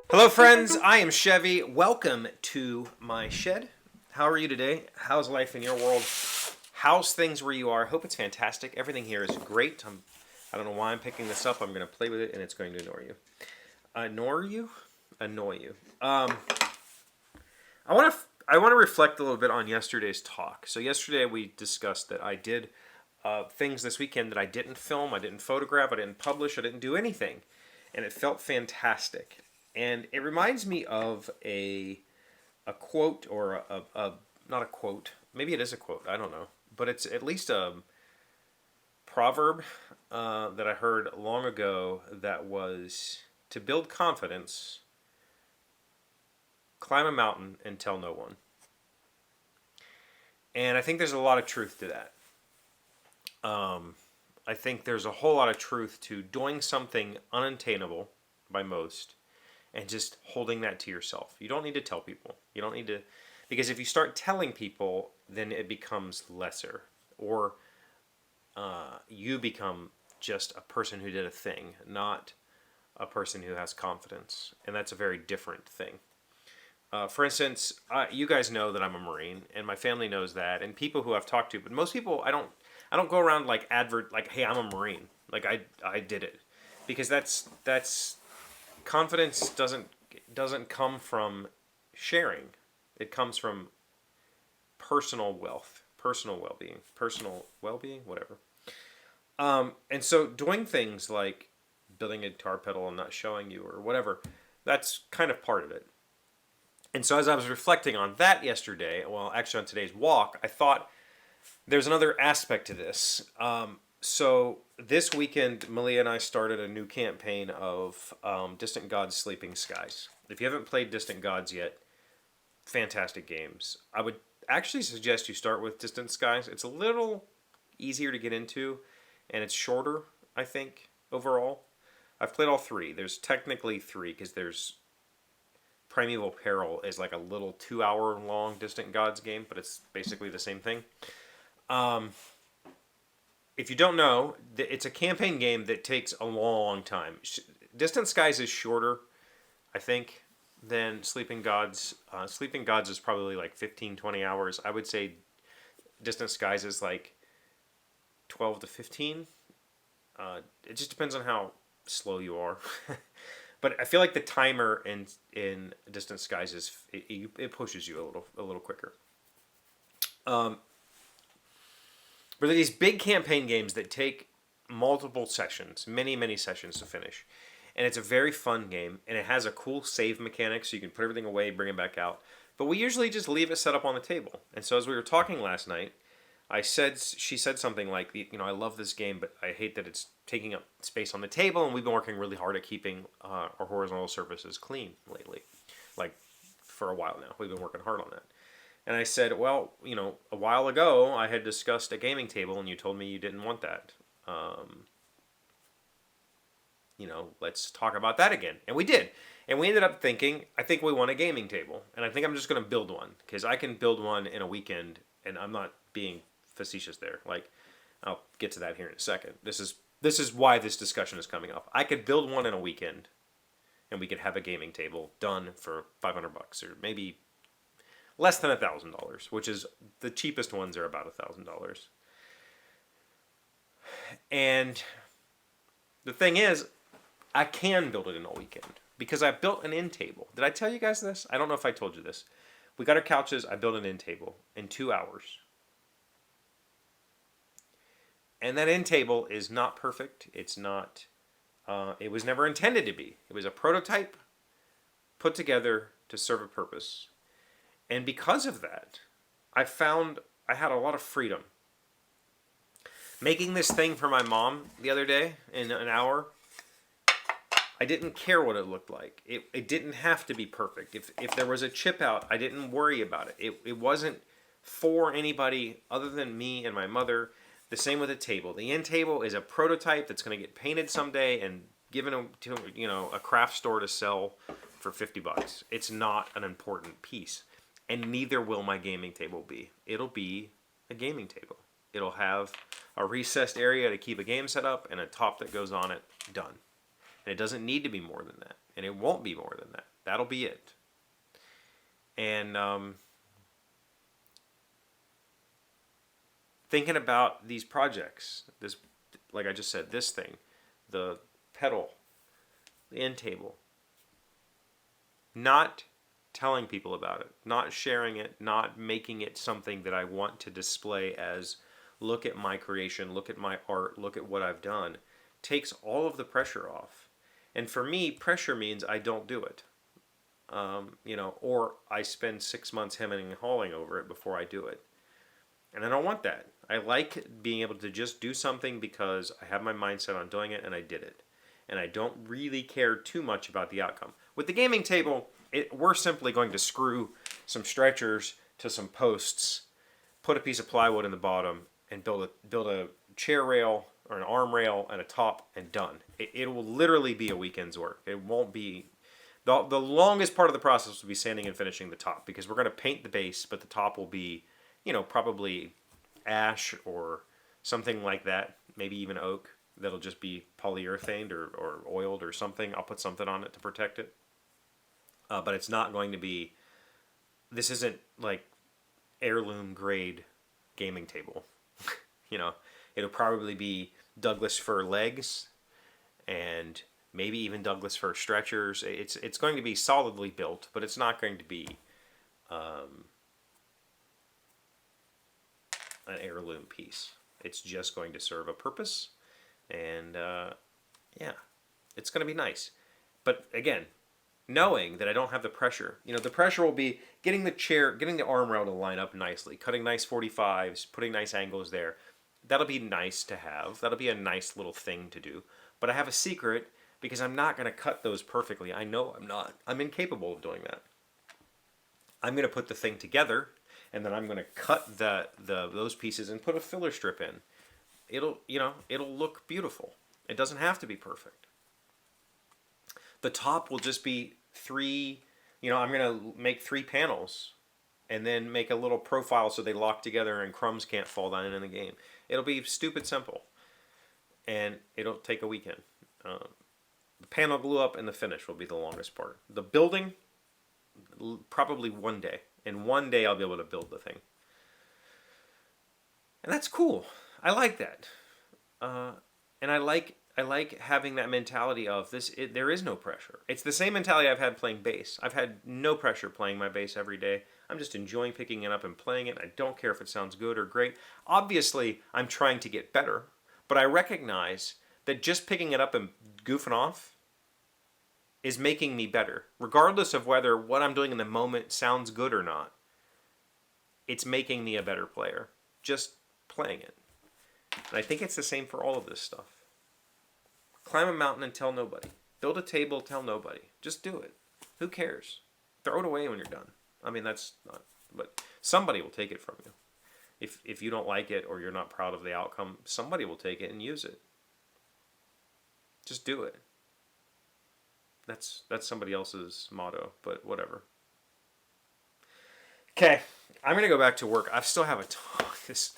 Hello, friends. I am Chevy. Welcome to my shed. How are you today? How's life in your world? How's things where you are? I hope it's fantastic. Everything here is great. I don't know why I'm picking this up. I'm going to play with it, and it's going to annoy you. Annoy you? Annoy you. I want to reflect a little bit on yesterday's talk. So yesterday we discussed that I did things this weekend that I didn't film, I didn't photograph, I didn't publish, I didn't do anything, and it felt fantastic. And it reminds me of a quote or a not a quote. Maybe it is a quote. I don't know, but it's at least a proverb that I heard long ago. That was to build confidence, climb a mountain and tell no one. And I think there's a lot of truth to that. I think there's a whole lot of truth to doing something unattainable by most and just holding that to yourself. You don't need to tell people. You don't need to, because if you start telling people, then it becomes lesser, or you become just a person who did a thing, not a person who has confidence, and that's a very different thing. For instance, you guys know that I'm a Marine, and my family knows that, and people who I've talked to. But most people, I don't go around like hey, I'm a Marine, like I did it, because that's confidence doesn't come from sharing. It comes from personal wealth, personal well-being, whatever. And so doing things like building a guitar pedal and not showing you or whatever, that's kind of part of it. And so as I was reflecting on that yesterday, well, actually on today's walk, I thought there's another aspect to this. So this weekend, Malia and I started a new campaign of Distant Gods Sleeping Skies. If you haven't played Distant Gods yet, fantastic games. I would actually suggest you start with Distant Skies. It's a little easier to get into, and it's shorter, I think, overall. I've played all three. There's technically three, because there's Primeval Peril is like a little 2-hour long Distant Gods game, but it's basically the same thing. If you don't know, it's a campaign game that takes a long time. Distant Skies is shorter, I think, than Sleeping Gods. Sleeping Gods is probably like 15, 20 hours. I would say Distant Skies is like 12 to 15. It just depends on how slow you are. But I feel like the timer in Distant Skies it pushes you a little quicker. But these big campaign games that take multiple sessions, many sessions to finish, and it's a very fun game, and it has a cool save mechanic, so you can put everything away, bring it back out. But we usually just leave it set up on the table. And so as we were talking last night, she said something like, I love this game, but I hate that it's taking up space on the table, and we've been working really hard at keeping our horizontal surfaces clean lately. Like, for a while now. We've been working hard on that. And I said, well, a while ago, I had discussed a gaming table, and you told me you didn't want that. Let's talk about that again. And we did. And we ended up thinking, I think we want a gaming table. And I think I'm just going to build one, because I can build one in a weekend, and I'm not being facetious there. Like, I'll get to that here in a second. This is why this discussion is coming up. I could build one in a weekend, and we could have a gaming table done for $500, or maybe less than $1,000, which is the cheapest ones are about $1,000. And the thing is, I can build it in a weekend because I built an end table. Did I tell you guys this? I don't know if I told you this. We got our couches. I built an end table in 2 hours. And that end table is not perfect. It's not. It was never intended to be. It was a prototype put together to serve a purpose. And because of that, I found I had a lot of freedom. Making this thing for my mom the other day in an hour, I didn't care what it looked like. It didn't have to be perfect. If there was a chip out, I didn't worry about it. It wasn't for anybody other than me and my mother. The same with the table. The end table is a prototype that's going to get painted someday and given to a craft store to sell for $50. It's not an important piece. And neither will my gaming table be. It'll be a gaming table. It'll have a recessed area to keep a game set up and a top that goes on it. Done. And it doesn't need to be more than that. and it won't be more than that. That'll be it. And thinking about these projects, this, like I just said, this thing, the pedal, the end table, not telling people about it, not sharing it, not making it something that I want to display as, look at my creation, look at my art, look at what I've done, takes all of the pressure off. And for me, pressure means I don't do it. Or I spend 6 months hemming and hawing over it before I do it. And I don't want that. I like being able to just do something because I have my mindset on doing it and I did it. And I don't really care too much about the outcome. With the gaming table, we're simply going to screw some stretchers to some posts, put a piece of plywood in the bottom, and build a chair rail or an arm rail and a top, and done. It will literally be a weekend's work. It won't be... The longest part of the process will be sanding and finishing the top, because we're going to paint the base, but the top will be, probably ash or something like that, maybe even oak. That'll just be polyurethaned or oiled or something. I'll put something on it to protect it. But it's not going to be... This isn't like heirloom grade gaming table. It'll probably be Douglas fir legs and maybe even Douglas fir stretchers. It's going to be solidly built, but it's not going to be an heirloom piece. It's just going to serve a purpose, and it's going to be nice. But again, knowing that I don't have the pressure. The pressure will be getting the arm rail to line up nicely, cutting nice 45s, putting nice angles there. That'll be nice to have. That'll be a nice little thing to do. But I have a secret, because I'm not going to cut those perfectly. I know I'm not. I'm incapable of doing that. I'm going to put the thing together, and then I'm going to cut those pieces and put a filler strip in. It'll look beautiful. It doesn't have to be perfect. The top will just be I'm going to make 3 panels and then make a little profile so they lock together and crumbs can't fall down in the game. It'll be stupid simple, and it'll take a weekend. The panel glue up and the finish will be the longest part. The building, probably one day. In one day I'll be able to build the thing. And that's cool. I like that. And I like having that mentality of there is no pressure. It's the same mentality I've had playing bass. I've had no pressure playing my bass every day. I'm just enjoying picking it up and playing it. I don't care if it sounds good or great. Obviously, I'm trying to get better, but I recognize that just picking it up and goofing off is making me better. Regardless of whether what I'm doing in the moment sounds good or not, it's making me a better player. Just playing it. And I think it's the same for all of this stuff. Climb a mountain and tell nobody. Build a table, tell nobody. Just do it. Who cares? Throw it away when you're done. I mean, that's not... But somebody will take it from you. If you don't like it or you're not proud of the outcome, somebody will take it and use it. Just do it. That's somebody else's motto, but whatever. Okay, I'm going to go back to work. I still have a ton. This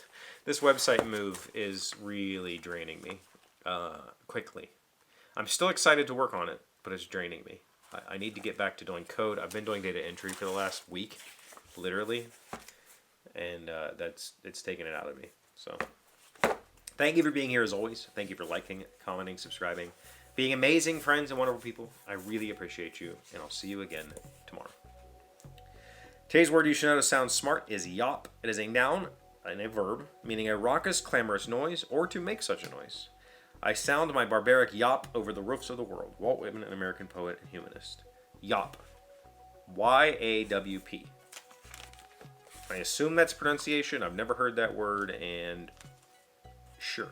website move is really draining me quickly. I'm still excited to work on it, but it's draining me. I need to get back to doing code. I've been doing data entry for the last week, literally, and it's taken it out of me. So thank you for being here as always. Thank you for liking, commenting, subscribing, being amazing friends and wonderful people. I really appreciate you, and I'll see you again tomorrow. Today's word you should know to sound smart is yop. It is a noun and a verb, meaning a raucous, clamorous noise, or to make such a noise. I sound my barbaric yop over the roofs of the world. Walt Whitman, an American poet and humanist. Yop. Y-A-W-P. I assume that's pronunciation. I've never heard that word, and sure.